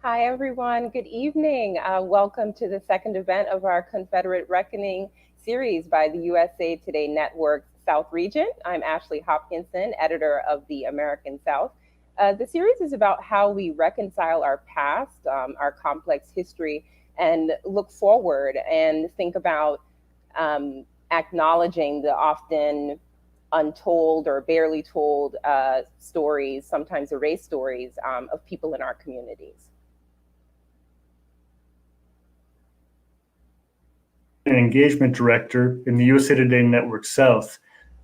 Hi, everyone. Good evening. Welcome to the second event of our Confederate Reckoning series by the USA Today Network's South Region. I'm Ashley Hopkinson, editor of the American South. The series is about how we reconcile our past, our complex history, and look forward and think about acknowledging the often untold or barely told stories, sometimes erased stories of people in our communities. And Engagement Director in the USA Today Network South.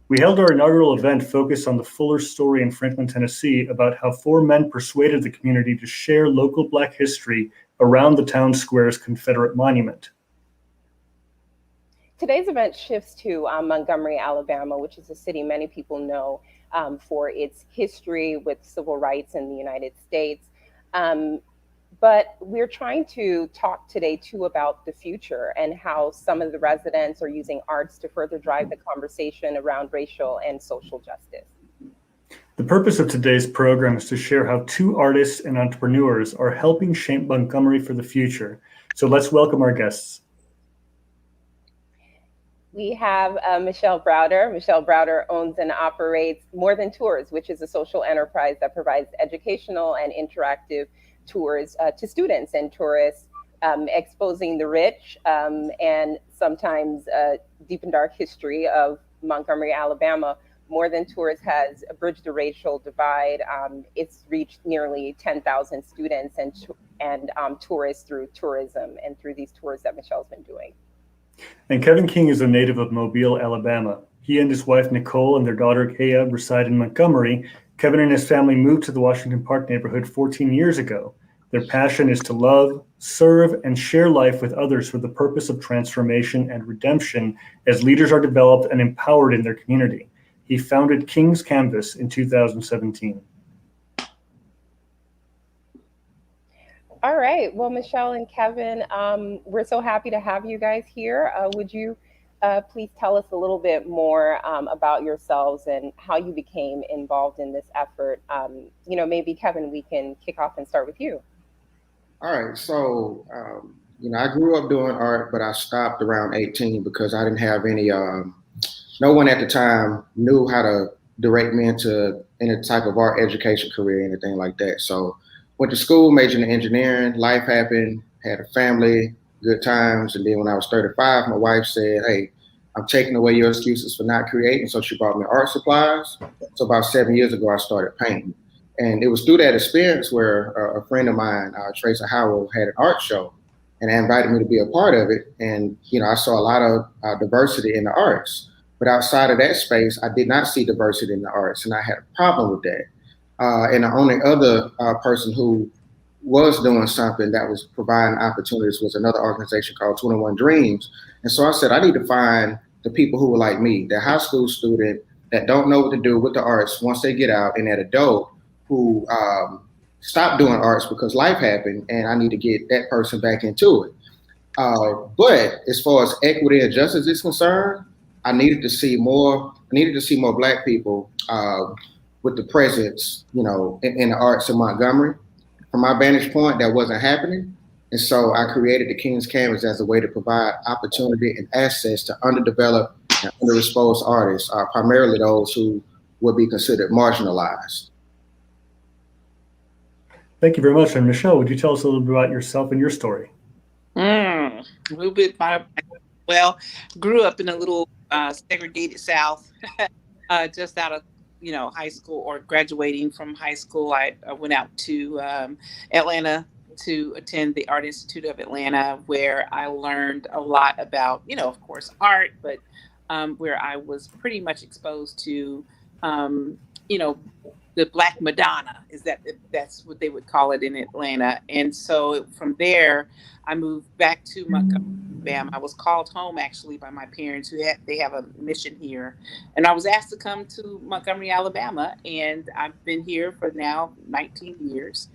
We held our inaugural event focused on the Fuller story in Franklin, Tennessee, about how four men persuaded the community to share local Black history around the town square's Confederate monument. Today's event shifts to Montgomery, Alabama, which is a city many people know for its history with civil rights in the United States. Um, but we're trying to talk today too about the future and how some of the residents are using arts to further drive the conversation around racial and social justice. The purpose of today's program is to share how two artists and entrepreneurs are helping shape Montgomery for the future. So let's welcome our guests. We have Michelle Browder. Michelle Browder owns and operates More Than Tours, which is a social enterprise that provides educational and interactive tours to students and tourists, exposing the rich and sometimes deep and dark history of Montgomery, Alabama. More Than Tours has bridged the racial divide. It's reached nearly 10,000 students and tourists through tourism and through these tours that Michelle's been doing. And Kevin King is a native of Mobile, Alabama. He and his wife Nicole and their daughter Kaya reside in Montgomery. Kevin and his family moved to the Washington Park neighborhood 14 years ago. Their passion is to love, serve, and share life with others for the purpose of transformation and redemption as leaders are developed and empowered in their community. He founded King's Canvas in 2017. All right. Well, Michelle and Kevin, we're so happy to have you guys here. Would you please tell us a little bit more about yourselves and how you became involved in this effort? Maybe Kevin, we can kick off and start with you. All right, I grew up doing art, but I stopped around 18 because I didn't have no one at the time knew how to direct me into any type of art education career, anything like that. So went to school, majored in engineering, life happened, had a family, good times. And then when I was 35, my wife said, hey, I'm taking away your excuses for not creating. So she bought me art supplies. So about 7 years ago, I started painting. And it was through that experience where a friend of mine, Tracy Howell, had an art show and invited me to be a part of it. And, I saw a lot of diversity in the arts. But outside of that space, I did not see diversity in the arts. And I had a problem with that. And the only other person who was doing something that was providing opportunities was another organization called 21 Dreams. And so I said, I need to find the people who were like me, the high school student that don't know what to do with the arts once they get out, and that adult who stopped doing arts because life happened, and I need to get that person back into it. But as far as equity and justice is concerned, I needed to see more. I needed to see more Black people with the presence, in the arts in Montgomery. From my vantage point, that wasn't happening. And so I created the King's Canvas as a way to provide opportunity and access to underdeveloped and underexposed artists, primarily those who would be considered marginalized. Thank you very much. And Michelle, would you tell us a little bit about yourself and your story? A little bit. Well, grew up in a little segregated South, just out of high school or graduating from high school. I went out to Atlanta to attend the Art Institute of Atlanta, where I learned a lot about, of course, art, but where I was pretty much exposed to, you know, the Black Madonna, that's what they would call it in Atlanta. And so from there, I moved back to Montgomery, Alabama. I was called home actually by my parents they have a mission here, and I was asked to come to Montgomery, Alabama, and I've been here for now 19 years.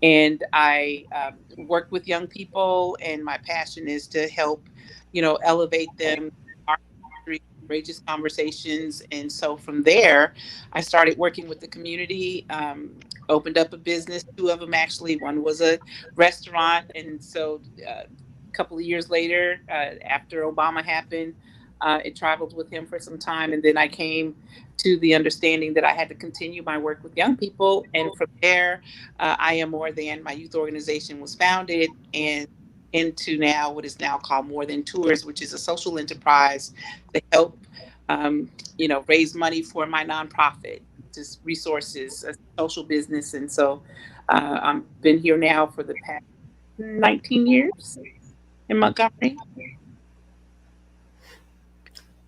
And I work with young people, and my passion is to help, elevate them, art history, courageous conversations. And so from there, I started working with the community, opened up a business, two of them actually. One was a restaurant. And so a couple of years later, after Obama happened, it traveled with him for some time. And then I came to the understanding that I had to continue my work with young people. And from there, I Am More Than, my youth organization, was founded, and into now what is now called More Than Tours, which is a social enterprise to help, raise money for my nonprofit, just resources, a social business. And so I've been here now for the past 19 years in Montgomery.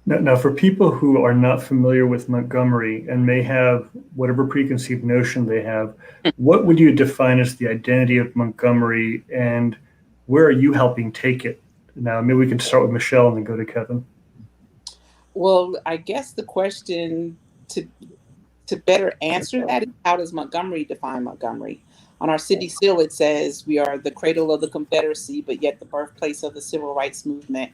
Now, for people who are not familiar with Montgomery and may have whatever preconceived notion they have, what would you define as the identity of Montgomery, and where are you helping take it? Now, maybe we can start with Michelle and then go to Kevin. Well, I guess the question to better answer that is, how does Montgomery define Montgomery? On our city seal, it says we are the cradle of the Confederacy, but yet the birthplace of the civil rights movement.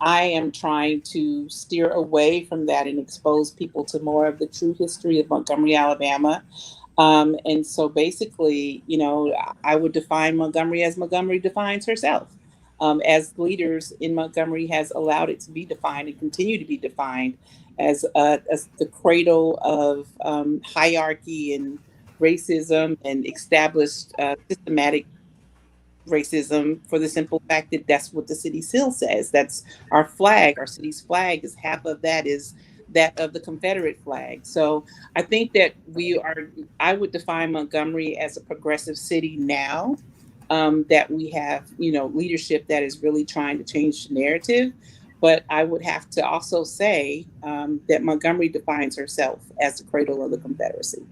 I am trying to steer away from that and expose people to more of the true history of Montgomery, Alabama. And so basically, I would define Montgomery as Montgomery defines herself. As leaders in Montgomery has allowed it to be defined and continue to be defined as the cradle of hierarchy and racism and established systematic racism, for the simple fact that that's what the city seal says. That's our flag. Our city's flag is half of that is that of the Confederate flag. So I think that I would define Montgomery as a progressive city now, that we have, leadership that is really trying to change the narrative. But I would have to also say that Montgomery defines herself as the cradle of the Confederacy.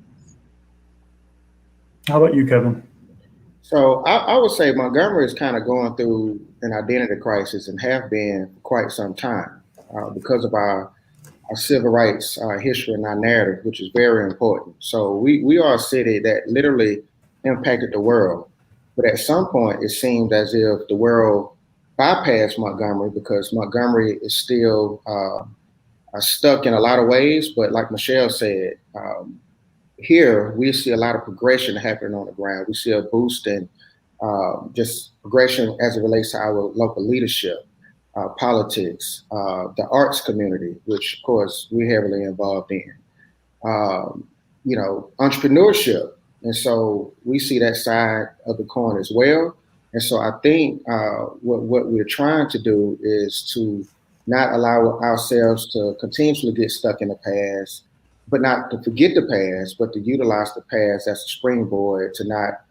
How about you, Kevin? So I would say Montgomery is kind of going through an identity crisis and have been for quite some time because of our civil rights history and our narrative, which is very important. So we are a city that literally impacted the world. But at some point, it seemed as if the world bypassed Montgomery because Montgomery is still stuck in a lot of ways. But like Michelle said, here we see a lot of progression happening on the ground. We see a boost in just progression as it relates to our local leadership, politics, the arts community, which of course we're heavily involved in, entrepreneurship. And so we see that side of the coin as well. And so I think what we're trying to do is to not allow ourselves to continuously get stuck in the past, but not to forget the past, but to utilize the past as a springboard to not,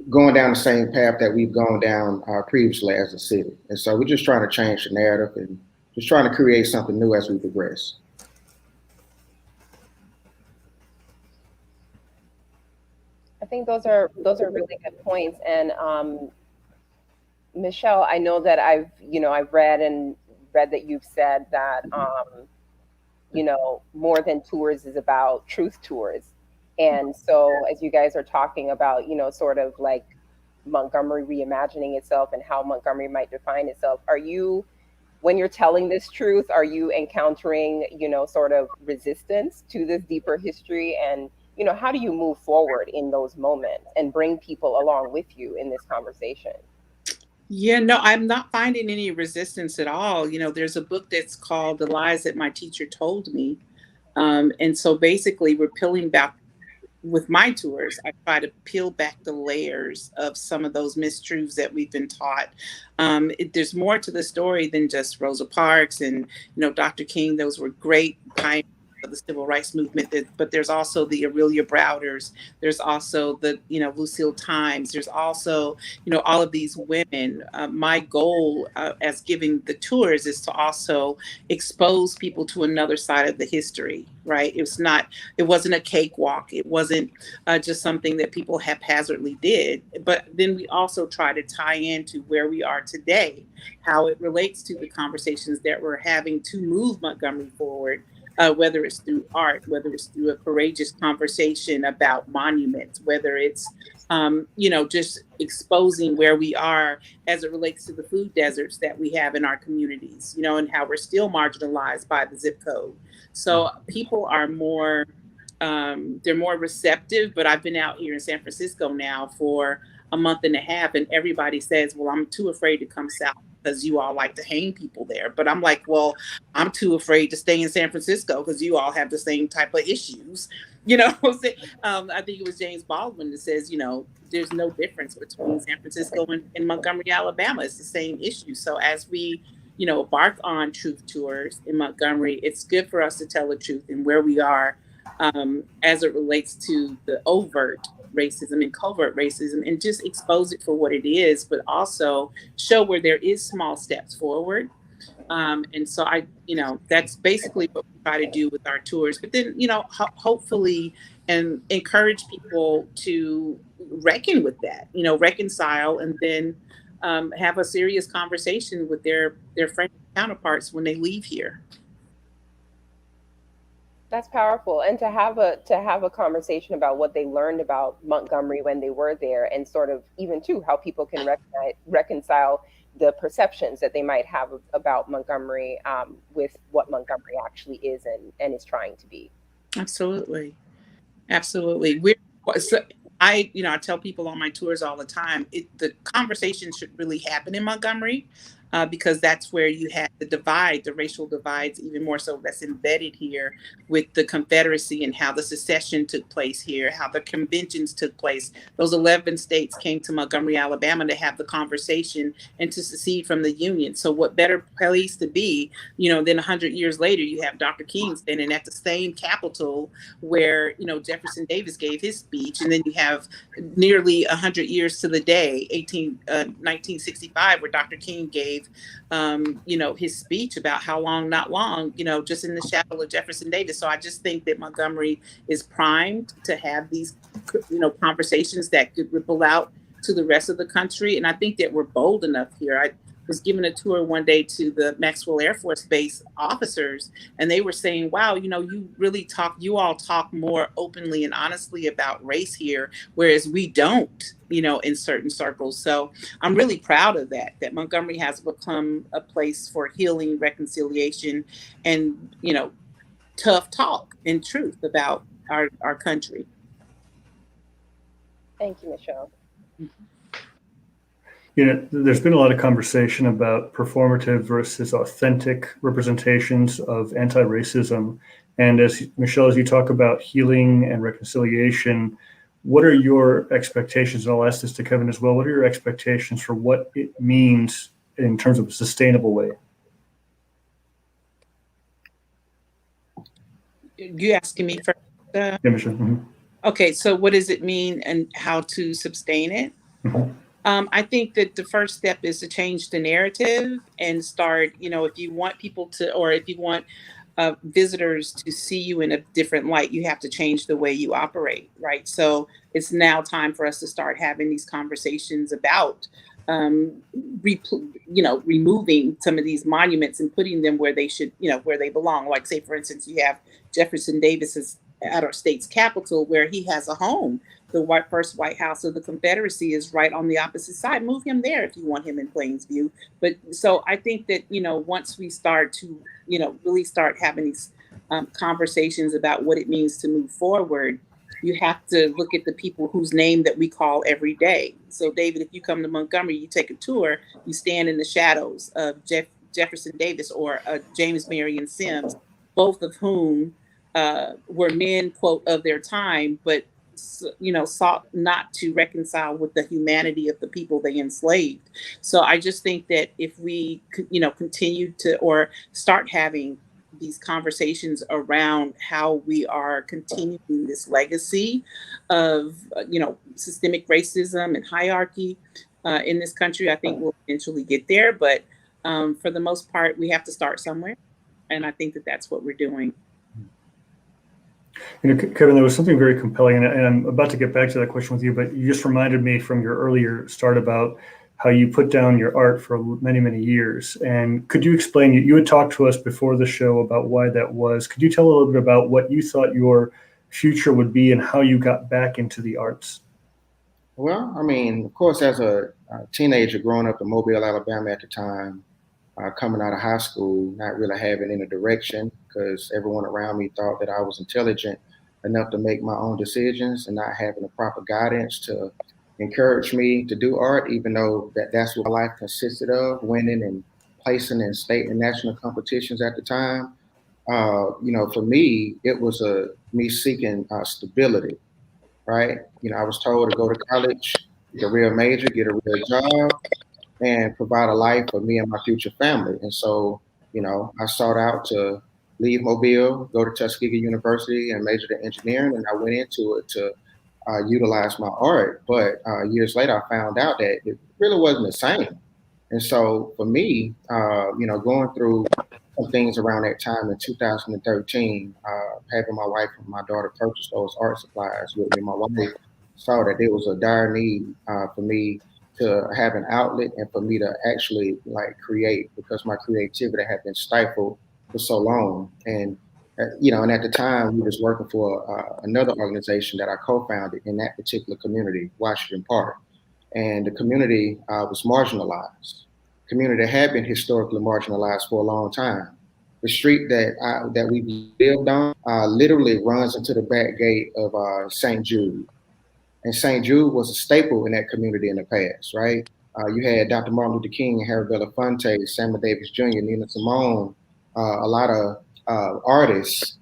going down the same path that we've gone down previously as a city. And so we're just trying to change the narrative and just trying to create something new as we progress. I think those are really good points. And Michelle, I know that I've read that you've said that More Than Tours is about truth tours. And so as you guys are talking about, sort of like Montgomery reimagining itself and how Montgomery might define itself, when you're telling this truth, are you encountering, sort of resistance to this deeper history? And, how do you move forward in those moments and bring people along with you in this conversation? Yeah, no, I'm not finding any resistance at all. There's a book that's called The Lies That My Teacher Told Me. And so basically we're peeling back, with my tours, I try to peel back the layers of some of those mistruths that we've been taught. There's more to the story than just Rosa Parks and, Dr. King. Those were great pioneers of the civil rights movement, but there's also the Aurelia Browders. There's also the, Lucille Times. There's also, all of these women. My goal as giving the tours is to also expose people to another side of the history, right? It wasn't a cakewalk. It wasn't just something that people haphazardly did. But then we also try to tie into where we are today, how it relates to the conversations that we're having to move Montgomery forward. Whether it's through art, whether it's through a courageous conversation about monuments, whether it's just exposing where we are as it relates to the food deserts that we have in our communities, and how we're still marginalized by the zip code. So people are they're more receptive, but I've been out here in San Francisco now for a month and a half, and everybody says, well, I'm too afraid to come south because you all like to hang people there. But I'm like, well, I'm too afraid to stay in San Francisco because you all have the same type of issues. I think it was James Baldwin that says, there's no difference between San Francisco and Montgomery, Alabama. It's the same issue. So as we, embark on truth tours in Montgomery, it's good for us to tell the truth and where we are as it relates to the overt racism and covert racism, and just expose it for what it is, but also show where there is small steps forward. And so that's basically what we try to do with our tours. But then, hopefully, and encourage people to reckon with that, reconcile, and then have a serious conversation with their French counterparts when they leave here. That's powerful, and to have a conversation about what they learned about Montgomery when they were there, and sort of even too how people can reconcile the perceptions that they might have about Montgomery with what Montgomery actually is and is trying to be. Absolutely. I tell people on my tours all the time, the conversation should really happen in Montgomery. Because that's where you had the racial divides, even more so that's embedded here with the Confederacy and how the secession took place here, how the conventions took place. Those 11 states came to Montgomery, Alabama to have the conversation and to secede from the Union. So what better place to be, then 100 years later, you have Dr. King standing at the same Capitol where, Jefferson Davis gave his speech. And then you have nearly 100 years to the day, 1965, where Dr. King gave his speech about how not long, just in the shadow of Jefferson Davis. So I just think that Montgomery is primed to have these, conversations that could ripple out to the rest of the country. And I think that we're bold enough here. I was given a tour one day to the Maxwell Air Force Base officers, and they were saying, wow, you all talk more openly and honestly about race here, whereas we don't, in certain circles. So I'm really proud of that Montgomery has become a place for healing, reconciliation, and, tough talk and truth about our country. Thank you, Michelle. There's been a lot of conversation about performative versus authentic representations of anti-racism. And Michelle, as you talk about healing and reconciliation, what are your expectations? And I'll ask this to Kevin as well. What are your expectations for what it means in terms of a sustainable way? You asking me first? Yeah, Michelle. Mm-hmm. Okay, so what does it mean and how to sustain it? Mm-hmm. I think that the first step is to change the narrative and start, if you want people to, or if you want visitors to see you in a different light, you have to change the way you operate, right? So it's now time for us to start having these conversations about, removing some of these monuments and putting them where they should, where they belong. Like, say, for instance, you have Jefferson Davis's at our state's capital where he has a home. The first White House of the Confederacy is right on the opposite side. Move him there if you want him in Plainsview. But so I think that, once we start to, really start having these conversations about what it means to move forward, you have to look at the people whose name that we call every day. So, David, if you come to Montgomery, you take a tour, you stand in the shadows of Jefferson Davis or James Marion Sims, both of whom were men, quote, of their time, but sought not to reconcile with the humanity of the people they enslaved. So I just think that if we, continue to or start having these conversations around how we are continuing this legacy of, systemic racism and hierarchy in this country, I think we'll eventually get there. But for the most part, we have to start somewhere. And I think that that's what we're doing. Kevin, there was something very compelling, and I'm about to get back to that question with you, but you just reminded me from your earlier start about how you put down your art for many, many years. And could you explain, you had talked to us before the show about why that was. Could you tell a little bit about what you thought your future would be and how you got back into the arts? Well, I mean, of course, as a teenager growing up in Mobile, Alabama at the time, coming out of high school, not really having any direction because everyone around me thought that I was intelligent enough to make my own decisions and not having the proper guidance to encourage me to do art, even though that's what my life consisted of, winning and placing in state and national competitions at the time. For me, it was me seeking stability, right? I was told to go to college, get a real major, get a real job, and provide a life for me and my future family. And so, I sought out to leave Mobile, go to Tuskegee University and majored in engineering. And I went into it to utilize my art. But years later, I found out that it really wasn't the same. And so for me, going through some things around that time in 2013, having my wife and my daughter purchase those art supplies with me, my wife saw that there was a dire need for me to have an outlet and for me to actually like create because my creativity had been stifled for so long. And and at the time we was working for another organization that I co-founded in that particular community, Washington Park, and the community was marginalized. Community had been historically marginalized for a long time. The street that we lived on literally runs into the back gate of St. Jude. And St. Jude was a staple in that community in the past, right? You had Dr. Martin Luther King, Harry Belafonte, Samuel Davis Jr., Nina Simone, a lot of artists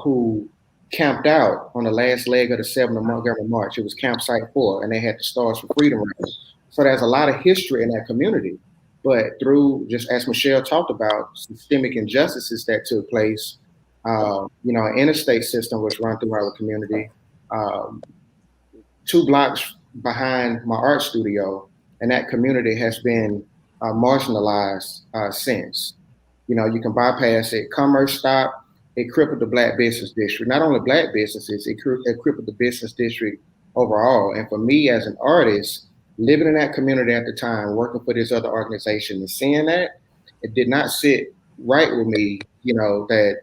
who camped out on the last leg of the 7th of Montgomery March. It was Campsite 4, and they had the Stars for Freedom rally. So there's a lot of history in that community. But through, just as Michelle talked about, systemic injustices that took place, an interstate system was run through our community. 2 blocks behind my art studio, and that community has been marginalized since. You can bypass it. Commerce stopped. It crippled the Black business district. Not only Black businesses, it crippled the business district overall. And for me as an artist, living in that community at the time, working for this other organization and seeing that, it did not sit right with me, that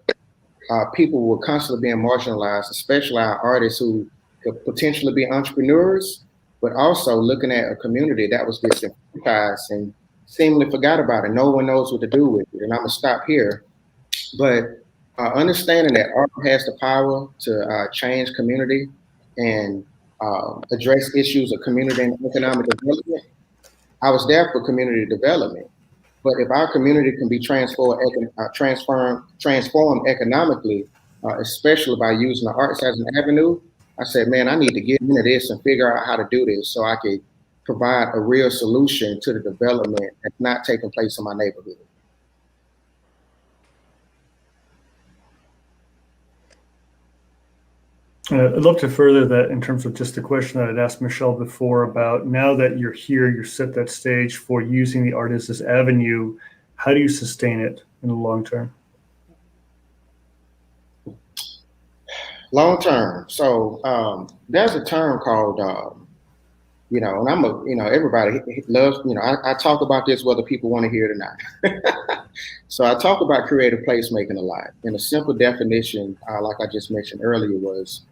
people were constantly being marginalized, especially our artists who could potentially be entrepreneurs, but also looking at a community that was disenfranchised and seemingly forgot about it. No one knows what to do with it. And I'm gonna stop here. But understanding that art has the power to change community and address issues of community and economic development, I was there for community development. But if our community can be transformed economically, especially by using the arts as an avenue, I said, man, I need to get into this and figure out how to do this so I could provide a real solution to the development that's not taking place in my neighborhood. I'd love to further that in terms of just the question that I'd asked Michelle before about now that you're here, you're set that stage for using the art as this avenue. How do you sustain it in the long term? Long term. So there's a term called, and everybody loves, I talk about this whether people want to hear it or not. So I talk about creative placemaking a lot. And a simple definition, like I just mentioned earlier, was,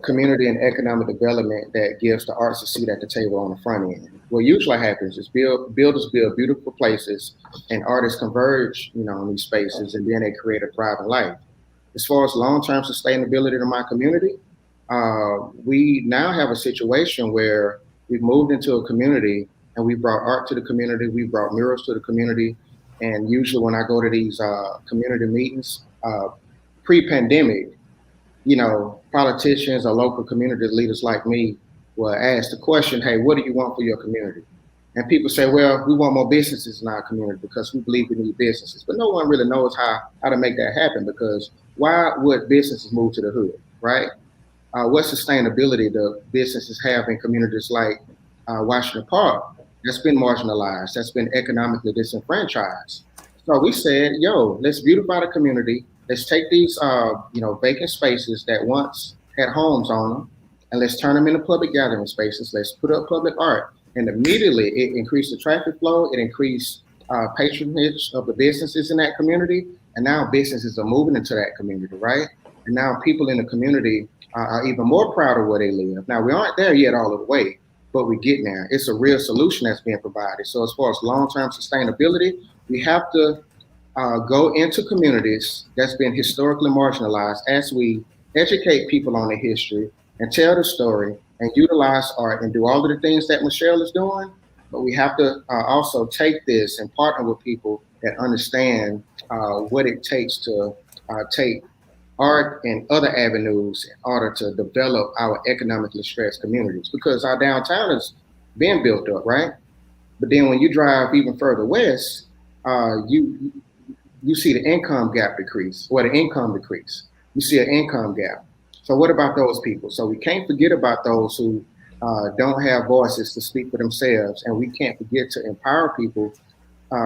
community and economic development that gives the arts a seat at the table on the front end. What usually happens is builders build beautiful places and artists converge, in these spaces, and then they create a thriving life. As far as long-term sustainability to my community, we now have a situation where we've moved into a community and we brought art to the community, we brought murals to the community. And usually when I go to these community meetings, pre-pandemic, politicians or local community leaders like me will ask the question, hey, what do you want for your community? And people say, well, we want more businesses in our community because we believe we need businesses. But no one really knows how to make that happen, because why would businesses move to the hood, right? What sustainability do businesses have in communities like Washington Park that's been marginalized, that's been economically disenfranchised? So we said, let's beautify the community. Let's take these, vacant spaces that once had homes on them, and let's turn them into public gathering spaces. Let's put up public art. And immediately it increased the traffic flow. It increased patronage of the businesses in that community. And now businesses are moving into that community, right? And now people in the community are even more proud of where they live. Now, we aren't there yet all of the way, but we're getting there. It's a real solution that's being provided. So as far as long-term sustainability, we have to go into communities that's been historically marginalized as we educate people on the history and tell the story and utilize art and do all of the things that Michelle is doing. But we have to also take this and partner with people that understand what it takes to take art and other avenues in order to develop our economically stressed communities, because our downtown is being built up, right? But then when you drive even further west, you see the income gap decrease, or the income decrease. You see an income gap. So what about those people? So we can't forget about those who don't have voices to speak for themselves, and we can't forget to empower people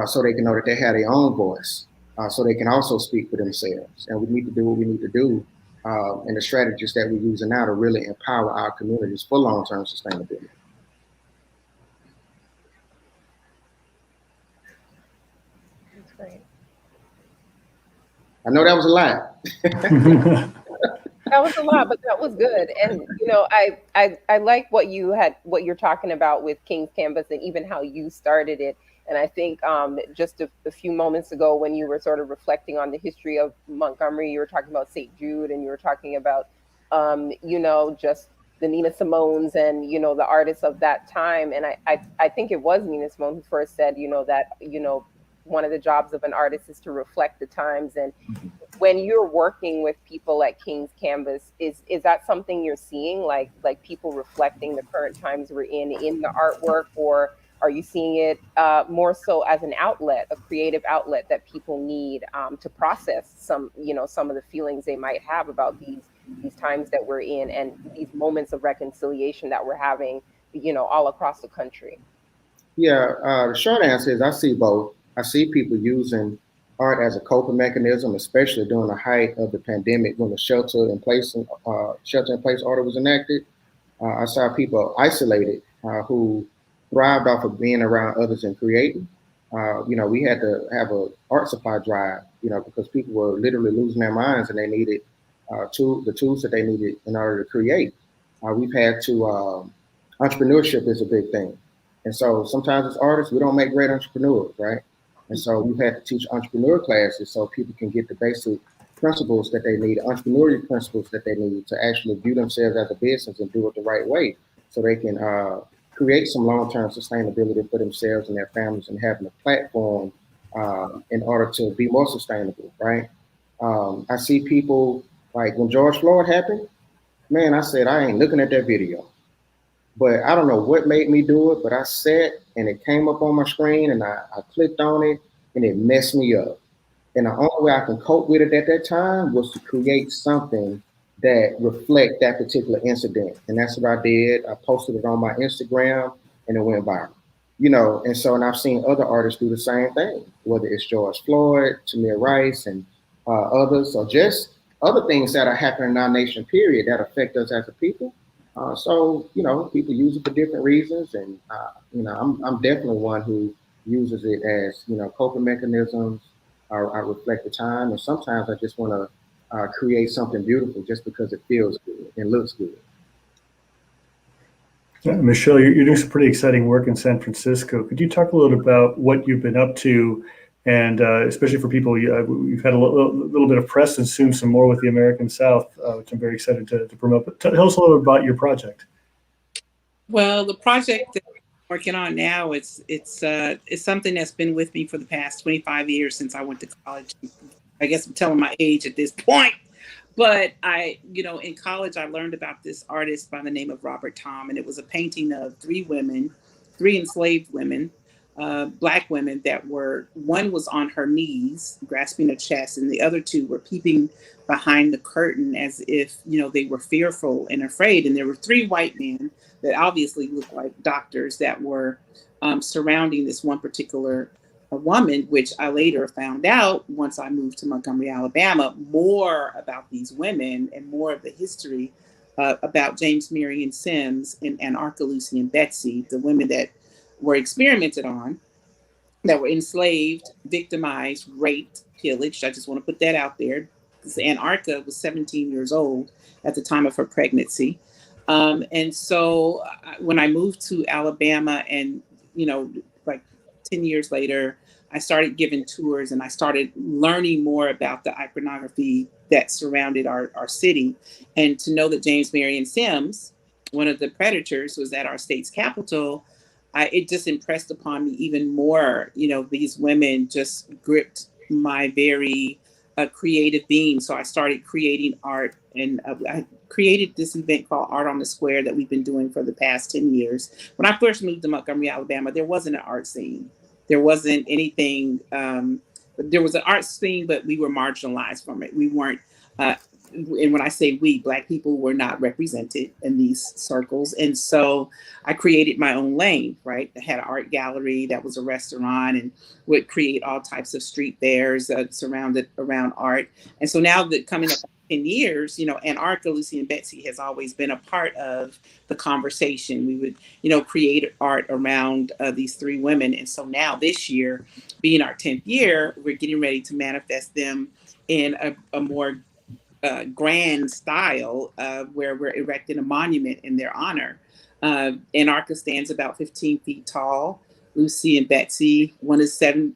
so they can know that they have their own voice, so they can also speak for themselves. And we need to do what we need to do, and the strategies that we're using now to really empower our communities for long-term sustainability. That's great. I know that was a lot. That was a lot, but that was good. And you know, I like what you're talking about with King's Canvas, and even how you started it. And I think just a few moments ago, when you were sort of reflecting on the history of Montgomery, you were talking about St. Jude, and you were talking about you know, just the Nina Simone's and, you know, the artists of that time. And I think it was Nina Simone who first said, you know, that, you know, one of the jobs of an artist is to reflect the times. And when you're working with people at King's Canvas, is that something you're seeing, like people reflecting the current times we're in the artwork, or are you seeing it more so as an outlet, a creative outlet that people need to process some, you know, some of the feelings they might have about these times that we're in, and these moments of reconciliation that we're having, you know, all across the country? Yeah, the short answer is I see both. I see people using art as a coping mechanism, especially during the height of the pandemic when the shelter-in-place order was enacted. I saw people isolated who thrived off of being around others and creating. You know, we had to have an art supply drive, you know, because people were literally losing their minds and they needed the tools that they needed in order to create. We've had to, entrepreneurship is a big thing. And so sometimes as artists, we don't make great entrepreneurs, right? And so we've had to teach entrepreneur classes so people can get the basic principles that they need, entrepreneurial principles that they need to actually view themselves as a business and do it the right way, so they can create some long-term sustainability for themselves and their families, and having a platform in order to be more sustainable, right? I see people, like when George Floyd happened, man, I said, I ain't looking at that video. But I don't know what made me do it, but I sat and it came up on my screen and I clicked on it and it messed me up. And the only way I can cope with it at that time was to create something that reflect that particular incident. And that's what I did. I posted it on my Instagram and it went viral. You know, and so, and I've seen other artists do the same thing, whether it's George Floyd, Tamir Rice, and others, or just other things that are happening in our nation, period, that affect us as a people. So, you know, people use it for different reasons. And, you know, I'm definitely one who uses it as, you know, coping mechanisms. I reflect the time. And sometimes I just want to create something beautiful just because it feels good and looks good. Yeah, Michelle, you're doing some pretty exciting work in San Francisco. Could you talk a little about what you've been up to? And especially for people, you've had a little bit of press and soon some more with the American South, which I'm very excited to promote. But tell us a little bit about your project. Well, the project that I'm working on now, it's something that's been with me for the past 25 years since I went to college. I guess I'm telling my age at this point. But you know, in college, I learned about this artist by the name of Robert Tom, and it was a painting of three enslaved women, Black women one was on her knees, grasping a chest, and the other two were peeping behind the curtain as if, you know, they were fearful and afraid. And there were three white men that obviously looked like doctors that were surrounding this one particular woman, which I later found out once I moved to Montgomery, Alabama, more about these women and more of the history about James Marion Sims and Anarcha Lucy and Betsy, the women that were experimented on, that were enslaved, victimized, raped, pillaged. I just want to put that out there. Anarcha was 17 years old at the time of her pregnancy. And so when I moved to Alabama and, like 10 years later, I started giving tours and I started learning more about the iconography that surrounded our city. And to know that James Marion Sims, one of the predators, was at our state's capital, it just impressed upon me even more. These women just gripped my very creative being. So I started creating art, and I created this event called Art on the Square that we've been doing for the past 10 years. When I first moved to Montgomery, Alabama, there wasn't an art scene. There wasn't anything. There was an art scene, but we were marginalized from it. We weren't. And when I say we, Black people were not represented in these circles. And so I created my own lane, right? I had an art gallery that was a restaurant and would create all types of street fairs surrounded around art. And so now that coming up in years, Anarcha, Lucy, and Betsy has always been a part of the conversation. We would, create art around these three women. And so now this year, being our 10th year, we're getting ready to manifest them in a more grand style where we're erecting a monument in their honor. Anarcha stands about 15 feet tall. Lucy and Betsy, one is 7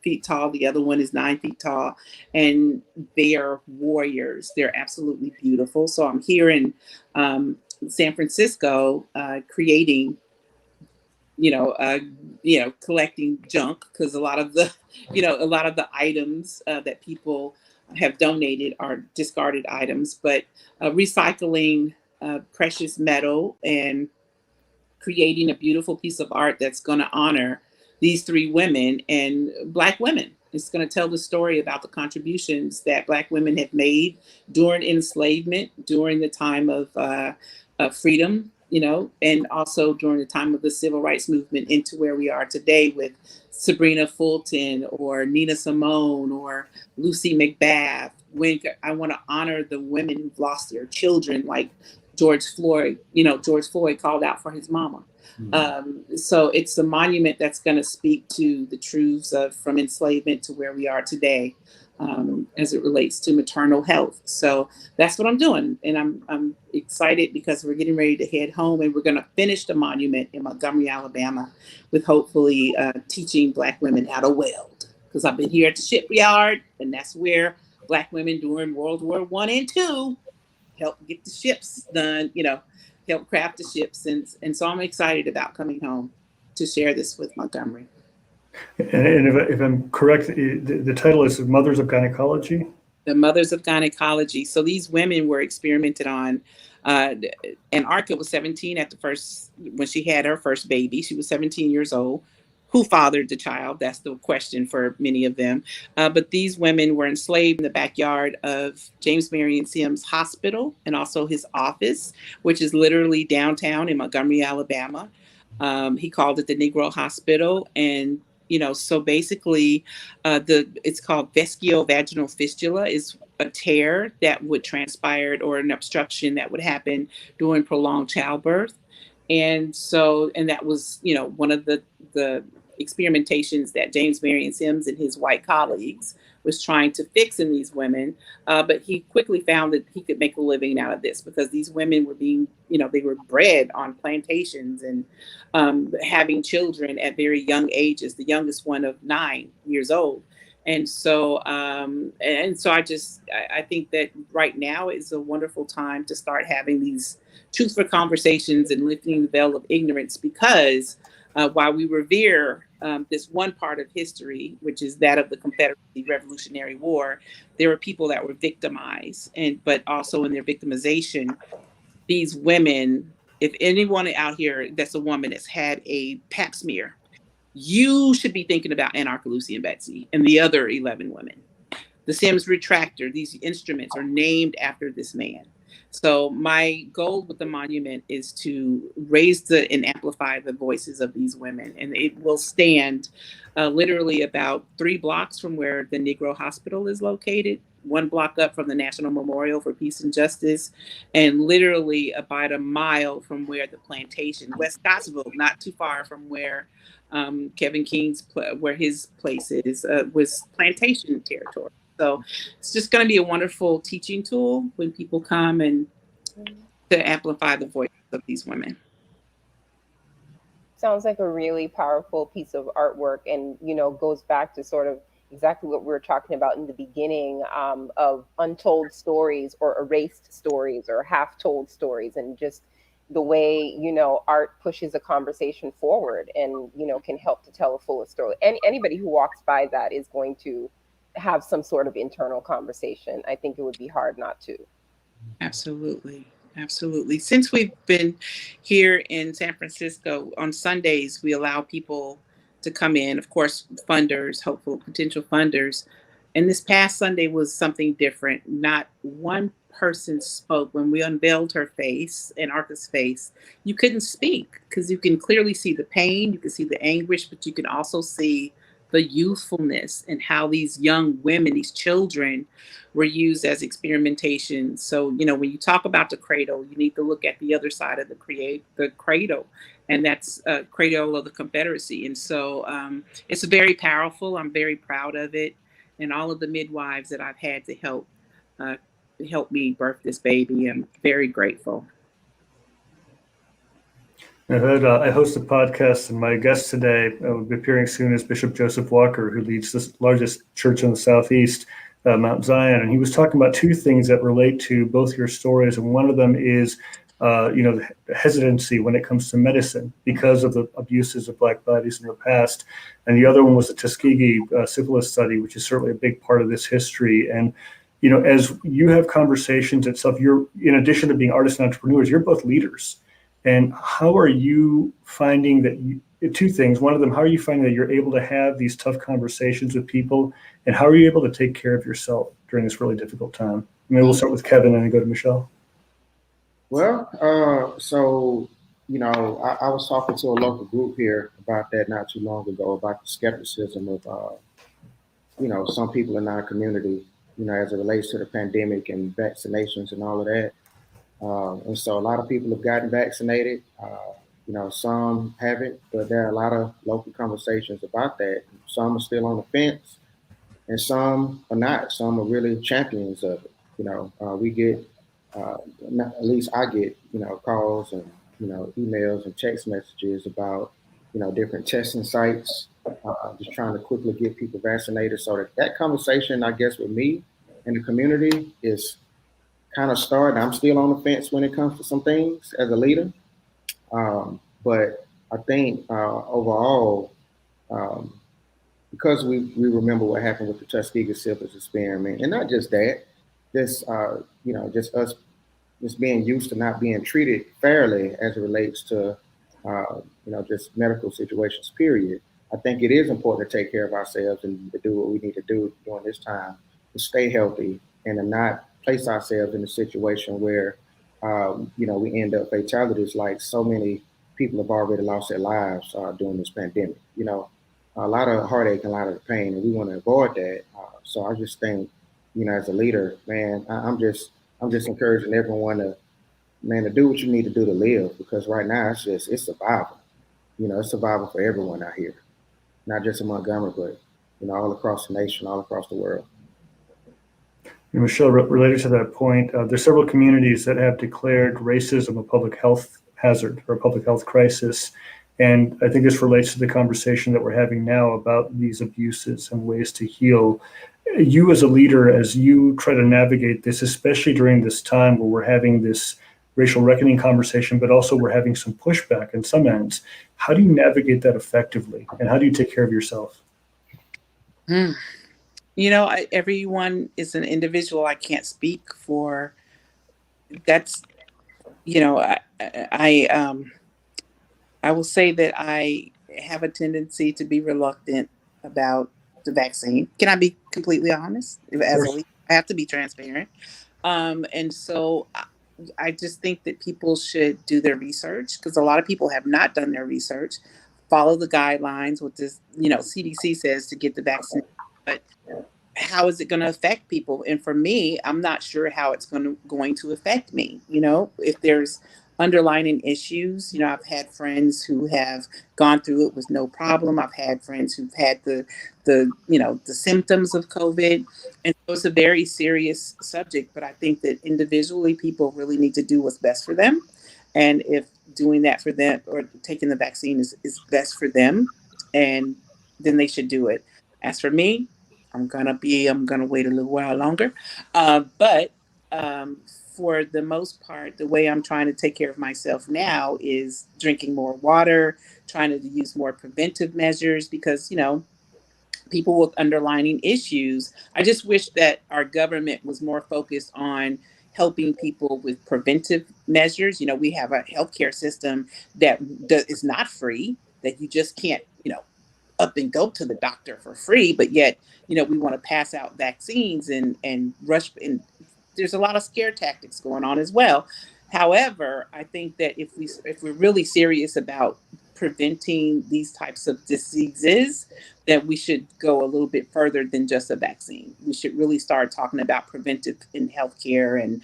feet tall. The other one is 9 feet tall. And they are warriors. They're absolutely beautiful. So I'm here in San Francisco creating, collecting junk, because a lot of the items that people have donated are discarded items, but recycling precious metal and creating a beautiful piece of art that's going to honor these three women and Black women. It's going to tell the story about the contributions that Black women have made during enslavement, during the time of freedom, and also during the time of the civil rights movement into where we are today with Sabrina Fulton or Nina Simone or Lucy McBath. When I want to honor the women who've lost their children, like George Floyd. George Floyd called out for his mama. So it's a monument that's going to speak to the truths from enslavement to where we are today, as it relates to maternal health. So that's what I'm doing. And I'm excited because we're getting ready to head home, and we're going to finish the monument in Montgomery, Alabama, with hopefully teaching Black women how to weld. Because I've been here at the shipyard, and that's where Black women during World War I and II helped get the ships done, help craft the ships. And so I'm excited about coming home to share this with Montgomery. And if I'm correct, the title is Mothers of Gynecology? The Mothers of Gynecology. So these women were experimented on. Anarcha was 17 when she had her first baby. She was 17 years old. Who fathered the child? That's the question for many of them. But these women were enslaved in the backyard of James Marion Sims Hospital and also his office, which is literally downtown in Montgomery, Alabama. He called it the Negro Hospital. And, so basically it's called vesicovaginal fistula, is a tear that would transpire or an obstruction that would happen during prolonged childbirth. And that was, one of the experimentations that James Marion Sims and his white colleagues was trying to fix in these women. But he quickly found that he could make a living out of this because these women were being, they were bred on plantations and having children at very young ages, the youngest one of 9 years old. And so I think that right now is a wonderful time to start having these truthful conversations and lifting the veil of ignorance, because while we revere this one part of history, which is that of the Confederate Revolutionary War, there were people that were victimized, but also in their victimization, these women, if anyone out here that's a woman that's had a pap smear, you should be thinking about Anarcha, Lucy, and Betsy and the other 11 women. The Sims retractor, these instruments are named after this man. So my goal with the monument is to raise and amplify the voices of these women. And it will stand literally about 3 blocks from where the Negro Hospital is located, 1 block up from the National Memorial for Peace and Justice, and literally about a mile from where the plantation, West Scottsville, not too far from where Kevin King's, where his place is, was plantation territory. So it's just going to be a wonderful teaching tool when people come and to amplify the voice of these women. Sounds like a really powerful piece of artwork, and goes back to sort of exactly what we were talking about in the beginning, of untold stories or erased stories or half told stories, and just the way art pushes a conversation forward and can help to tell a fuller story. Anybody who walks by that is going to have some sort of internal conversation. I think it would be hard not to. Absolutely. Absolutely. Since we've been here in San Francisco, on Sundays, we allow people to come in, of course, funders, hopeful potential funders. And this past Sunday was something different. Not one person spoke. When we unveiled her face and Arca's face, you couldn't speak because you can clearly see the pain, you can see the anguish, but you can also see the youthfulness and how these young women, these children, were used as experimentation. So, when you talk about the cradle, you need to look at the other side of the cradle, and that's cradle of the Confederacy. And so it's very powerful. I'm very proud of it. And all of the midwives that I've had to help me birth this baby, I'm very grateful. I host a podcast, and my guest today will be appearing soon is Bishop Joseph Walker, who leads the largest church in the Southeast, Mount Zion. And he was talking about two things that relate to both your stories. And one of them is, the hesitancy when it comes to medicine because of the abuses of Black bodies in your past. And the other one was the Tuskegee syphilis study, which is certainly a big part of this history. And, as you have conversations and stuff, you're, in addition to being artists and entrepreneurs, you're both leaders. And how are you finding that two things? One of them, how are you finding that you're able to have these tough conversations with people? And how are you able to take care of yourself during this really difficult time? Maybe we'll start with Kevin and then go to Michelle. Well, so, I was talking to a local group here about that not too long ago, about the skepticism of, some people in our community, as it relates to the pandemic and vaccinations and all of that. And so a lot of people have gotten vaccinated. Some haven't, but there are a lot of local conversations about that. Some are still on the fence, and some are not. Some are really champions of it. We get, at least I get, calls and, emails and text messages about, different testing sites, just trying to quickly get people vaccinated. So that conversation, I guess, with me and the community is kind of started. I'm still on the fence when it comes to some things as a leader. But I think overall, because we remember what happened with the Tuskegee syphilis experiment, and not just that, just us just being used to not being treated fairly as it relates to, just medical situations, period. I think it is important to take care of ourselves and to do what we need to do during this time to stay healthy and to not place ourselves in a situation where, we end up fatalities like so many people have already lost their lives during this pandemic. A lot of heartache and a lot of pain, and we want to avoid that. So I just think, as a leader, man, I'm just encouraging everyone to do what you need to do to live, because right now it's survival. It's survival for everyone out here, not just in Montgomery, but all across the nation, all across the world. And Michelle, related to that point, there's several communities that have declared racism a public health hazard or a public health crisis. And I think this relates to the conversation that we're having now about these abuses and ways to heal. You as a leader, as you try to navigate this, especially during this time where we're having this racial reckoning conversation, but also we're having some pushback in some ends, how do you navigate that effectively? And how do you take care of yourself? Everyone is an individual. I can't speak for that's, I will say that I have a tendency to be reluctant about the vaccine. Can I be completely honest? As a leader, I have to be transparent. And so I just think that people should do their research, because a lot of people have not done their research, follow the guidelines, what this, CDC says to get the vaccine. But how is it going to affect people? And for me, I'm not sure how it's going to affect me. If there's underlining issues. I've had friends who have gone through it with no problem. I've had friends who've had the symptoms of COVID. And so it's a very serious subject, but I think that individually people really need to do what's best for them. And if doing that for them or taking the vaccine is best for them, and then they should do it. As for me, I'm gonna wait a little while longer. But for the most part, the way I'm trying to take care of myself now is drinking more water, trying to use more preventive measures because, people with underlying issues. I just wish that our government was more focused on helping people with preventive measures. We have a healthcare system that is not free, that you just can't, up and go to the doctor for free, but yet, we want to pass out vaccines and rush. And there's a lot of scare tactics going on as well. However, I think that if we're really serious about preventing these types of diseases, that we should go a little bit further than just a vaccine. We should really start talking about preventive in healthcare, and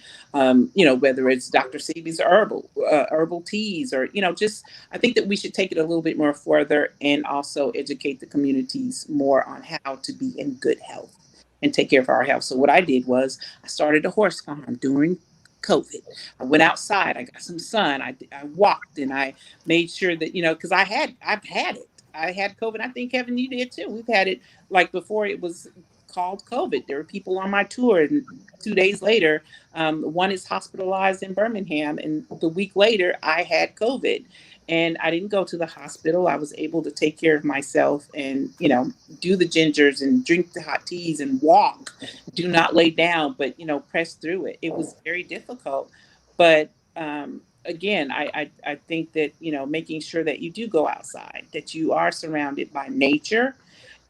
whether it's Dr. Sebi's herbal teas, or just I think that we should take it a little bit more further and also educate the communities more on how to be in good health and take care of our health. So what I did was I started a horse farm during COVID. I went outside, I got some sun, I walked, and I made sure that, because I've had it. I had COVID. I think, Kevin, you did too. We've had it like before it was called COVID. There were people on my tour, and 2 days later, one is hospitalized in Birmingham, and the week later I had COVID. And I didn't go to the hospital. I was able to take care of myself and, do the gingers and drink the hot teas and walk, do not lay down, but, press through it. It was very difficult. But again, I think that, making sure that you do go outside, that you are surrounded by nature,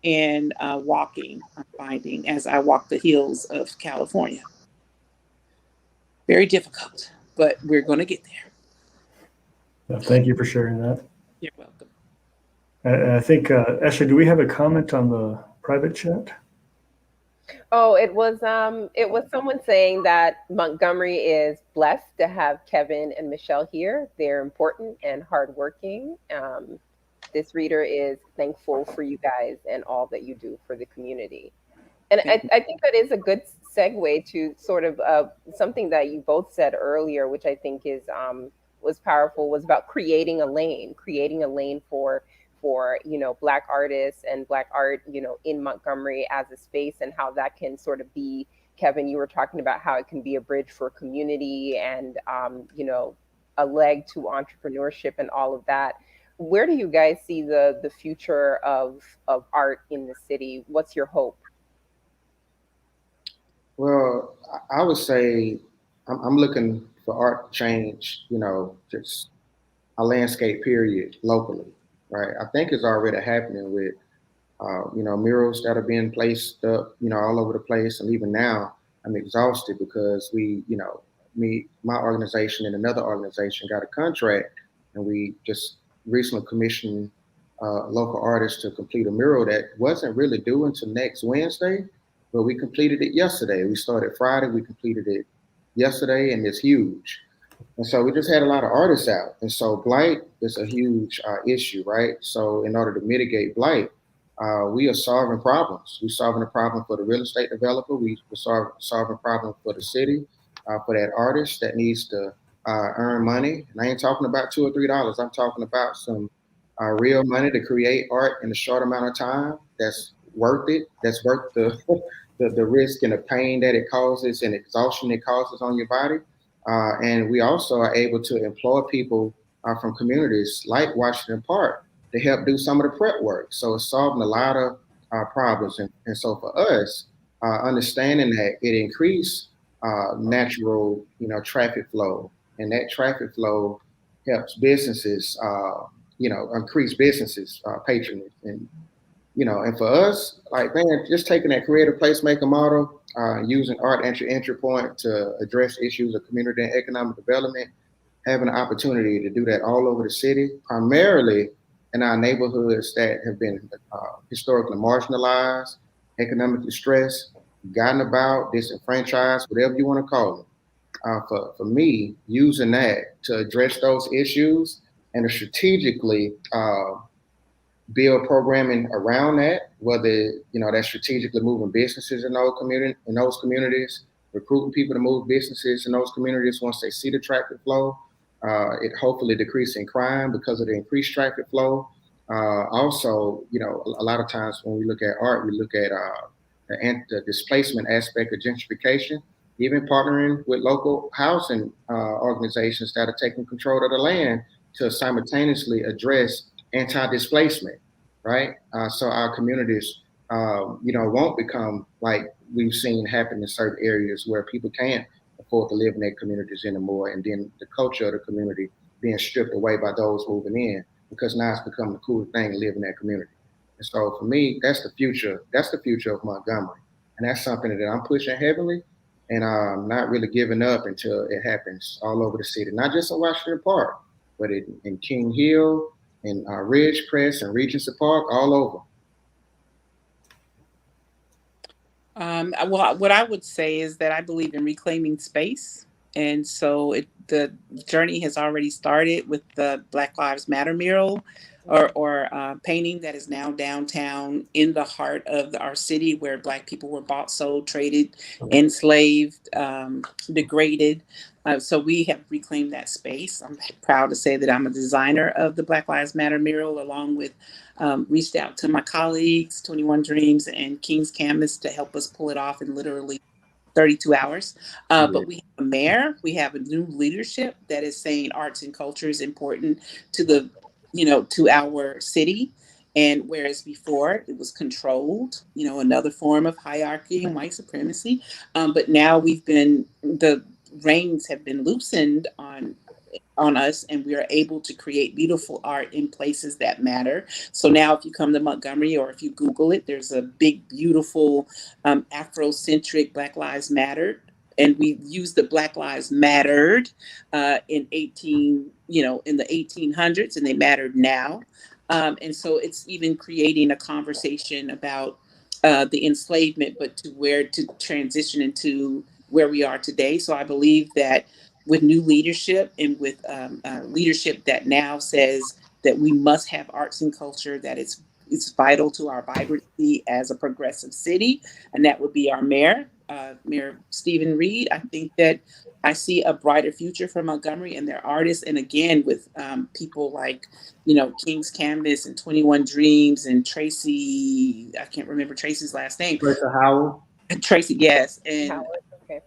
and walking, I'm finding as I walk the hills of California. Very difficult, but we're going to get there. Thank you for sharing that. You're welcome. I think, Ashley, do we have a comment on the private chat? Oh, it was someone saying that Montgomery is blessed to have Kevin and Michelle here. They're important and hardworking. This reader is thankful for you guys and all that you do for the community. And I think that is a good segue to sort of something that you both said earlier, which I think was powerful, was about creating a lane for Black artists and Black art, in Montgomery as a space, and how that can sort of be, Kevin, you were talking about how it can be a bridge for community and, a leg to entrepreneurship and all of that. Where do you guys see the future of art in the city? What's your hope? Well, I would say I'm looking for art to change, just a landscape period locally, right? I think it's already happening with, murals that are being placed up, all over the place. And even now, I'm exhausted because my organization and another organization got a contract, and we just recently commissioned local artists to complete a mural that wasn't really due until next Wednesday, but we completed it yesterday. We started Friday, we completed it yesterday, and it's huge. And so we just had a lot of artists out. And so blight is a huge issue, right? So in order to mitigate blight, we are solving problems. We're solving a problem for the real estate developer. We're solving a problem for the city, for that artist that needs to earn money. And I ain't talking about $2 or $3. I'm talking about some real money to create art in a short amount of time that's worth it, that's worth the risk and the pain that it causes and exhaustion it causes on your body. And we also are able to employ people from communities like Washington Park to help do some of the prep work. So it's solving a lot of problems. And so for us, understanding that it increased natural, traffic flow, and that traffic flow helps businesses, increase businesses patronage. And for us, just taking that creative placemaker model, using art entry point to address issues of community and economic development, having an opportunity to do that all over the city, primarily in our neighborhoods that have been historically marginalized, economically stressed, forgotten about, disenfranchised, whatever you want to call for me, using that to address those issues and to strategically build programming around that, whether that's strategically moving businesses in those communities, recruiting people to move businesses in those communities once they see the traffic flow. It hopefully decreasing crime because of the increased traffic flow. Also, a lot of times when we look at art, we look at the displacement aspect of gentrification, even partnering with local housing organizations that are taking control of the land to simultaneously address anti-displacement, right? So our communities, won't become like we've seen happen in certain areas where people can't afford to live in their communities anymore, and then the culture of the community being stripped away by those moving in, because now it's become the cool thing to live in that community. And so for me, that's the future. That's the future of Montgomery, and that's something that I'm pushing heavily, and not really giving up until it happens all over the city, not just in Washington Park, but in King Hill, in Ridgecrest, and Regency Park, all over. Well, what I would say is that I believe in reclaiming space. And so the journey has already started with the Black Lives Matter mural or painting that is now downtown in the heart of our city, where Black people were bought, sold, traded, enslaved, degraded. So we have reclaimed that space. I'm proud to say that I'm a designer of the Black Lives Matter mural, along with reached out to my colleagues, 21 Dreams and King's Canvas, to help us pull it off in literally 32 hours. But we have a mayor, we have a new leadership that is saying arts and culture is important to to our city. And whereas before it was controlled, another form of hierarchy and white supremacy. But now the reins have been loosened on us, and we are able to create beautiful art in places that matter. So now if you come to Montgomery, or if you Google it, there's a big, beautiful Afrocentric Black Lives Matter. And we use the Black Lives Mattered in in the 1800s, and they mattered now. And so it's even creating a conversation about the enslavement, but to where to transition into where we are today. So I believe that with new leadership, and with leadership that now says that we must have arts and culture, that it's vital to our vibrancy as a progressive city, and that would be our mayor, Mayor Stephen Reed. I think that I see a brighter future for Montgomery and their artists, and again with people like King's Canvas and 21 Dreams and Tracy. I can't remember Tracy's last name. Tracy, yes, and. Howard, okay.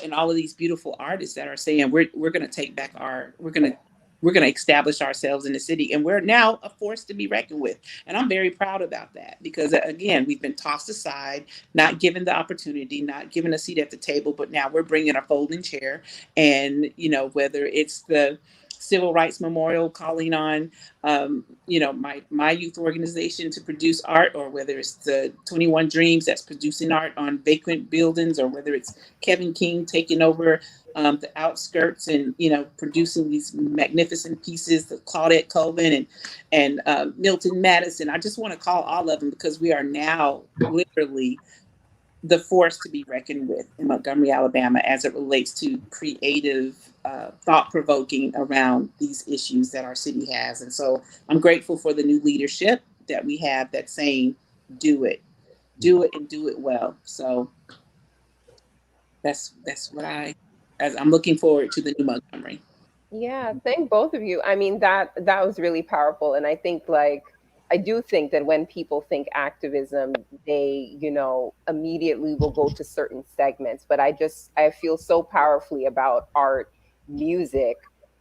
And all of these beautiful artists that are saying we're going to take back we're going to establish ourselves in the city, and we're now a force to be reckoned with. And I'm very proud about that, because again, we've been tossed aside, not given the opportunity, not given a seat at the table, but now we're bringing a folding chair. And whether it's the Civil Rights Memorial calling on my youth organization to produce art, or whether it's the 21 Dreams that's producing art on vacant buildings, or whether it's Kevin King taking over the outskirts and producing these magnificent pieces, the Claudette Colvin and Milton Madison. I just want to call all of them, because we are now literally the force to be reckoned with in Montgomery, Alabama, as it relates to creative, thought-provoking around these issues that our city has. And so I'm grateful for the new leadership that we have that's saying, do it, and do it well. So that's what I'm looking forward to the new Montgomery. Yeah, thank both of you. I mean, that was really powerful. And I think I do think that when people think activism, they, immediately will go to certain segments. But I feel so powerfully about art, music,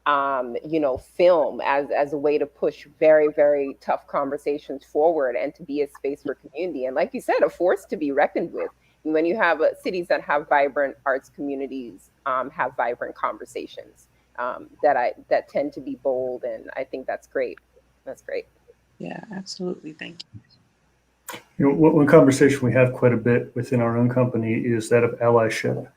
film as a way to push very, very tough conversations forward, and to be a space for community. And like you said, a force to be reckoned with. And when you have cities that have vibrant arts communities, have vibrant conversations that tend to be bold. And I think that's great. That's great. Yeah, absolutely. Thank you. One conversation we have quite a bit within our own company is that of allyship.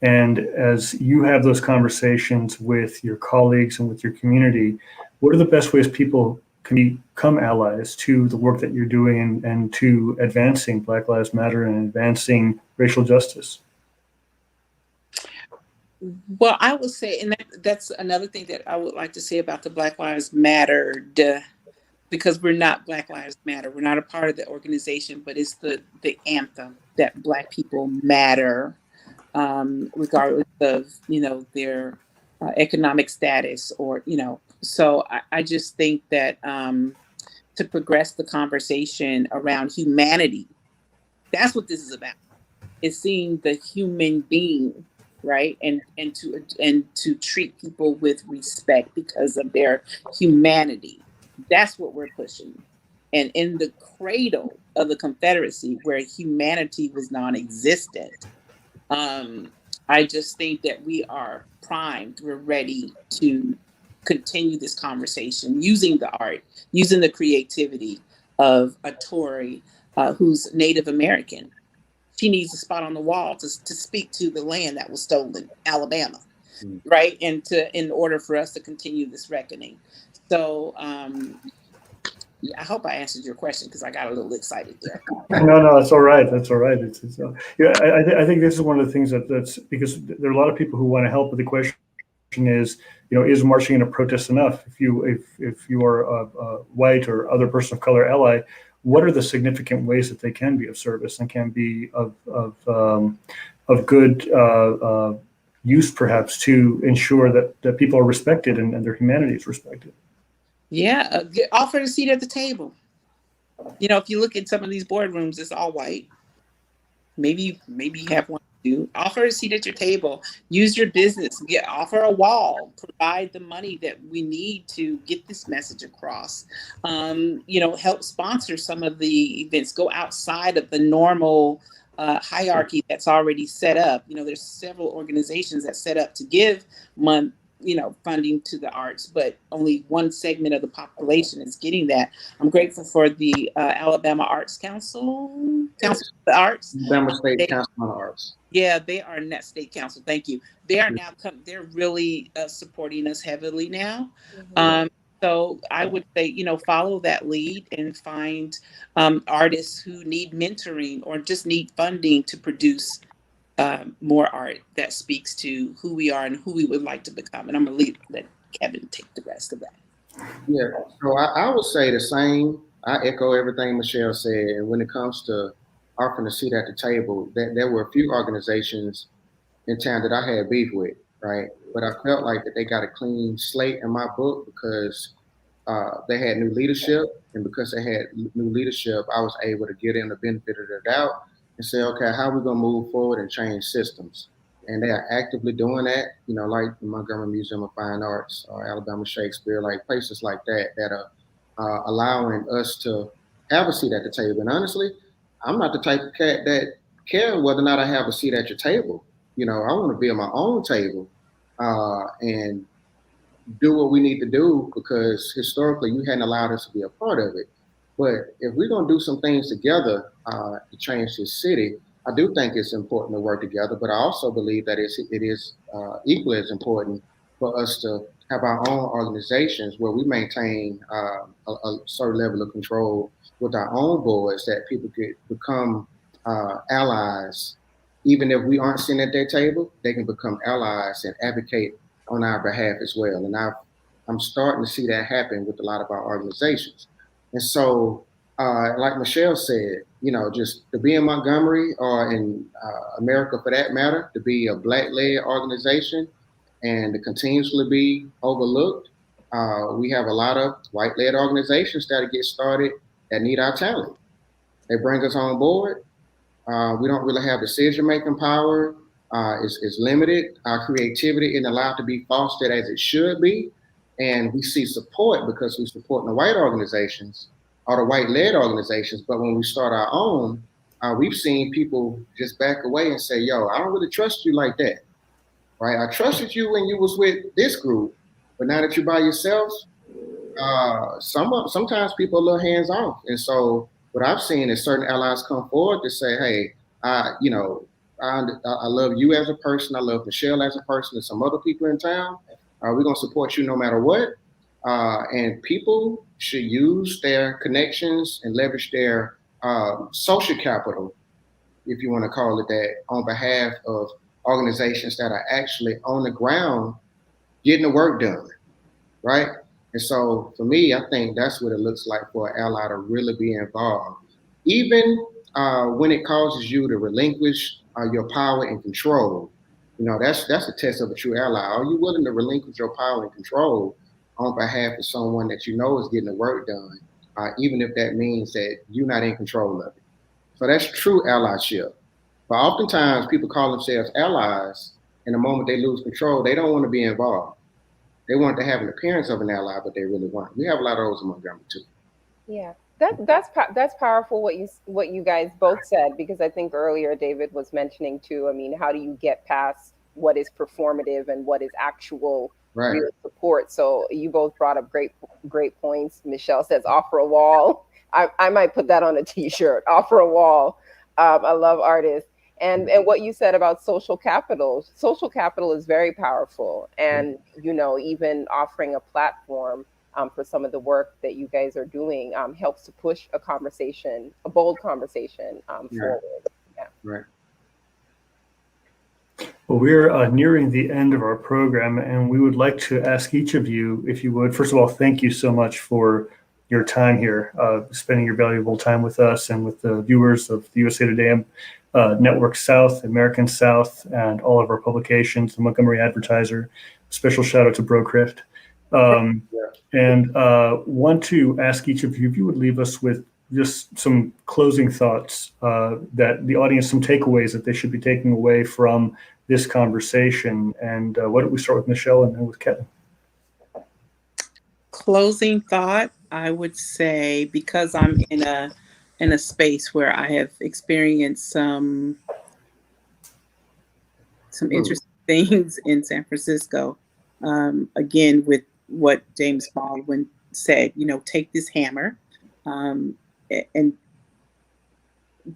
And as you have those conversations with your colleagues and with your community, what are the best ways people can become allies to the work that you're doing and to advancing Black Lives Matter and advancing racial justice? Well, I would say, and that's another thing that I would like to say about the Black Lives Matter, because we're not Black Lives Matter. We're not a part of the organization, but it's the anthem that Black people matter, regardless of, their economic status or, so I just think that to progress the conversation around humanity, that's what this is about. Is seeing the human being, right, and to treat people with respect because of their humanity. That's what we're pushing. And in the cradle of the Confederacy, where humanity was non-existent, I just think that we are primed. We're ready to continue this conversation using the art, using the creativity of a Tory who's Native American. She needs a spot on the wall to speak to the land that was stolen, Alabama, right? And in order for us to continue this reckoning. So yeah, I hope I answered your question because I got a little excited there. No, that's all right. That's all right. Yeah, I think this is one of the things that's because there are a lot of people who want to help, but the question is, is marching in a protest enough? If you are a white or other person of color ally, what are the significant ways that they can be of service and can be of good use, perhaps, to ensure that people are respected and their humanity is respected? Yeah, offer a seat at the table. If you look at some of these boardrooms, it's all white. Maybe you have one or two. Offer a seat at your table. Use your business. Offer a wall. Provide the money that we need to get this message across. Help sponsor some of the events. Go outside of the normal hierarchy that's already set up. There's several organizations that set up to give funding to the arts, but only one segment of the population is getting that. I'm grateful for the Alabama Arts Council of the Arts. Alabama State Council on the Arts. Yeah, they are net state council. Thank you. They are now they're really supporting us heavily now. So I would say, follow that lead and find artists who need mentoring or just need funding to produce more art that speaks to who we are and who we would like to become. And I'm going to let Kevin take the rest of that. Yeah, so I would say the same. I echo everything Michelle said. And when it comes to offering a seat at the table, there were a few organizations in town that I had beef with, right? But I felt like that they got a clean slate in my book because they had new leadership. And because they had new leadership, I was able to give them the benefit of the doubt and say, okay, how are we going to move forward and change systems? And they are actively doing that, like the Montgomery Museum of Fine Arts or Alabama Shakespeare, like places like that are allowing us to have a seat at the table. And honestly, I'm not the type of cat that care whether or not I have a seat at your table. I want to be at my own table and do what we need to do because historically you hadn't allowed us to be a part of it. But if we're going to do some things together to change this city, I do think it's important to work together. But I also believe that it is equally as important for us to have our own organizations where we maintain a certain level of control with our own boards that people could become allies. Even if we aren't sitting at their table, they can become allies and advocate on our behalf as well. And I'm starting to see that happen with a lot of our organizations. And so, like Michelle said, just to be in Montgomery or in America for that matter, to be a Black-led organization and to continuously be overlooked, we have a lot of white-led organizations that get started that need our talent. They bring us on board. We don't really have decision-making power. It's limited. Our creativity isn't allowed to be fostered as it should be. And we see support because we're supporting the white organizations or the white-led organizations. But when we start our own, we've seen people just back away and say, yo, I don't really trust you like that, right? I trusted you when you was with this group, but now that you're by yourself, sometimes people are a little hands-off. And so what I've seen is certain allies come forward to say, hey, I love you as a person. I love Michelle as a person and some other people in town. We're going to support you no matter what. And people should use their connections and leverage their social capital, if you want to call it that, on behalf of organizations that are actually on the ground getting the work done, right? And so for me, I think that's what it looks like for an ally to really be involved. Even when it causes you to relinquish your power and control, that's a test of a true ally. Are you willing to relinquish your power and control on behalf of someone that you know is getting the work done, even if that means that you're not in control of it? So that's true allyship. But oftentimes people call themselves allies, and the moment they lose control, they don't want to be involved. They want to have an appearance of an ally, but they really weren't. We have a lot of those in Montgomery too. Yeah, that's powerful what you guys both said, because I think earlier David was mentioning too. I mean, how do you get past what is performative and what is actual Right. real support? So you both brought up great points. Michelle says offer a wall. I might put that on a T-shirt. Offer a wall. I love artists. And what you said about social capital. Social capital is very powerful, and even offering a platform for some of the work that you guys are doing helps to push a bold conversation forward. Yeah. Right. Well, we're nearing the end of our program, and we would like to ask each of you, if you would, first of all, thank you so much for your time here, spending your valuable time with us and with the viewers of the USA Today Network South, American South, and all of our publications, the Montgomery Advertiser. Special shout out to Brokrift. And want to ask each of you if you would leave us with just some closing thoughts that the audience, some takeaways that they should be taking away from this conversation. And why don't we start with Michelle and then with Kevin? Closing thought, I would say, because I'm in a space where I have experienced some interesting things in San Francisco. Again, with what James Baldwin said, take this hammer, and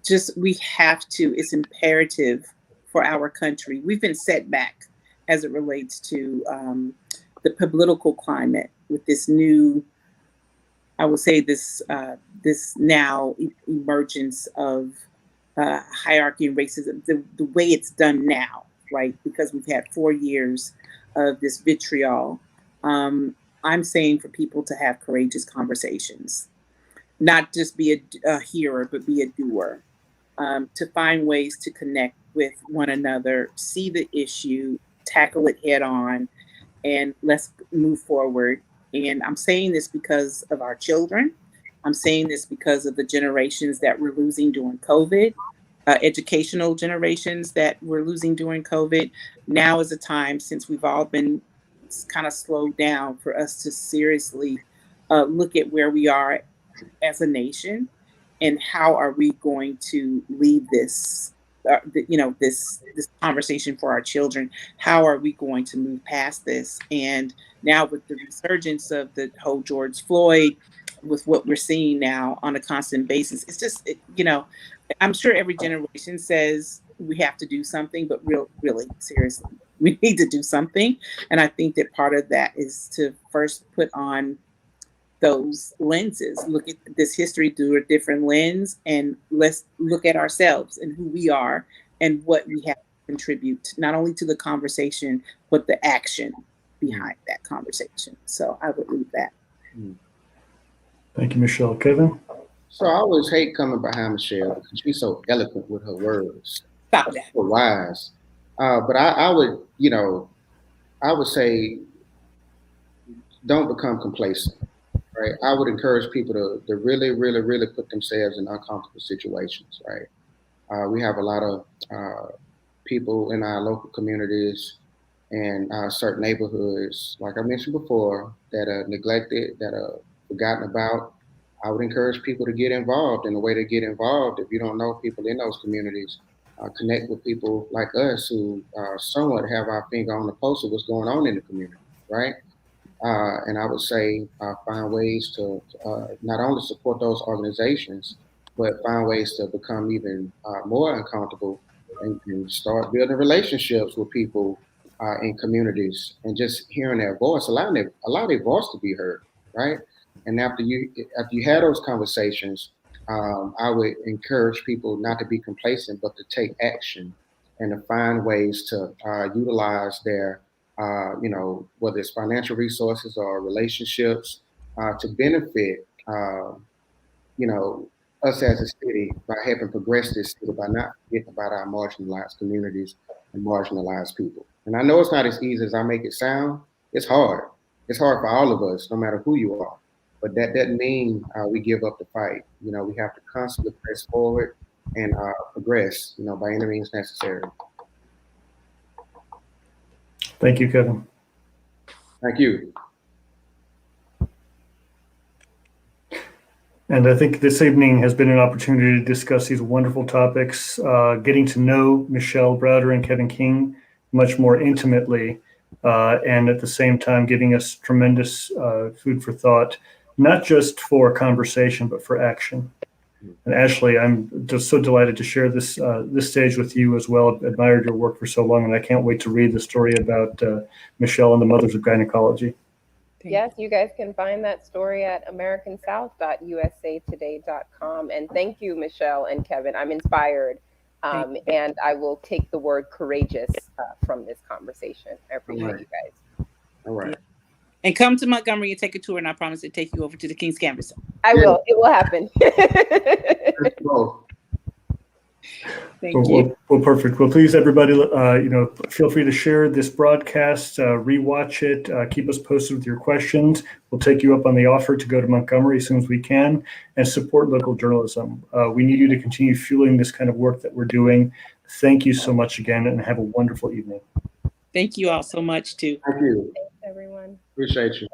just we have to. It's imperative for our country. We've been set back as it relates to the political climate with this new, I would say this now emergence of hierarchy and racism, the way it's done now, right? Because we've had 4 years of this vitriol. I'm saying for people to have courageous conversations, not just be a hearer, but be a doer, to find ways to connect with one another, see the issue, tackle it head on, and let's move forward. And I'm saying this because of our children. I'm saying this because of the generations that we're losing during COVID, educational generations that we're losing during COVID. Now is a time, since we've all been kind of slowed down, for us to seriously look at where we are as a nation and how are we going to lead this, this conversation for our children. How are we going to move past this? And now with the resurgence of the whole George Floyd, with what we're seeing now on a constant basis, it's just, I'm sure every generation says we have to do something, but really, seriously, we need to do something. And I think that part of that is to first put on those lenses, look at this history through a different lens, and let's look at ourselves and who we are and what we have to contribute, not only to the conversation, but the action behind that conversation. So I would leave that. Thank you, Michelle. Kevin? So I always hate coming behind Michelle because she's so eloquent with her words. Stop that. So wise. But I would say, don't become complacent. Right. I would encourage people to really, really, really put themselves in uncomfortable situations. Right. We have a lot of people in our local communities and certain neighborhoods, like I mentioned before, that are neglected, that are forgotten about. I would encourage people to get involved. And the way to get involved, if you don't know people in those communities, connect with people like us who somewhat have our finger on the pulse of what's going on in the community. Right. And I would say find ways to not only support those organizations, but find ways to become even more uncomfortable and start building relationships with people in communities and just hearing their voice, allow their voice to be heard, right? And after you have those conversations, I would encourage people not to be complacent, but to take action and to find ways to utilize their, whether it's financial resources or relationships to benefit, us as a city by helping progress this city by not forgetting about our marginalized communities and marginalized people. And I know it's not as easy as I make it sound. It's hard. It's hard for all of us, no matter who you are. But that doesn't mean we give up the fight. We have to constantly press forward and progress, by any means necessary. Thank you, Kevin. Thank you. And I think this evening has been an opportunity to discuss these wonderful topics, getting to know Michelle Browder and Kevin King much more intimately, and at the same time giving us tremendous food for thought, not just for conversation, but for action. And Ashley, I'm just so delighted to share this stage with you as well. I've admired your work for so long, and I can't wait to read the story about Michelle and the Mothers of Gynecology. Yes, you guys can find that story at americansouth.usatoday.com. And thank you, Michelle and Kevin. I'm inspired, and I will take the word courageous from this conversation. I appreciate you guys. All right. And come to Montgomery and take a tour, and I promise to take you over to the King's Campus. I will. It will happen. Thank you. Well, perfect. Well, please, everybody, feel free to share this broadcast, rewatch it, keep us posted with your questions. We'll take you up on the offer to go to Montgomery as soon as we can and support local journalism. We need you to continue fueling this kind of work that we're doing. Thank you so much again, and have a wonderful evening. Thank you all so much, too. Thank you. Thanks, everyone. Appreciate you.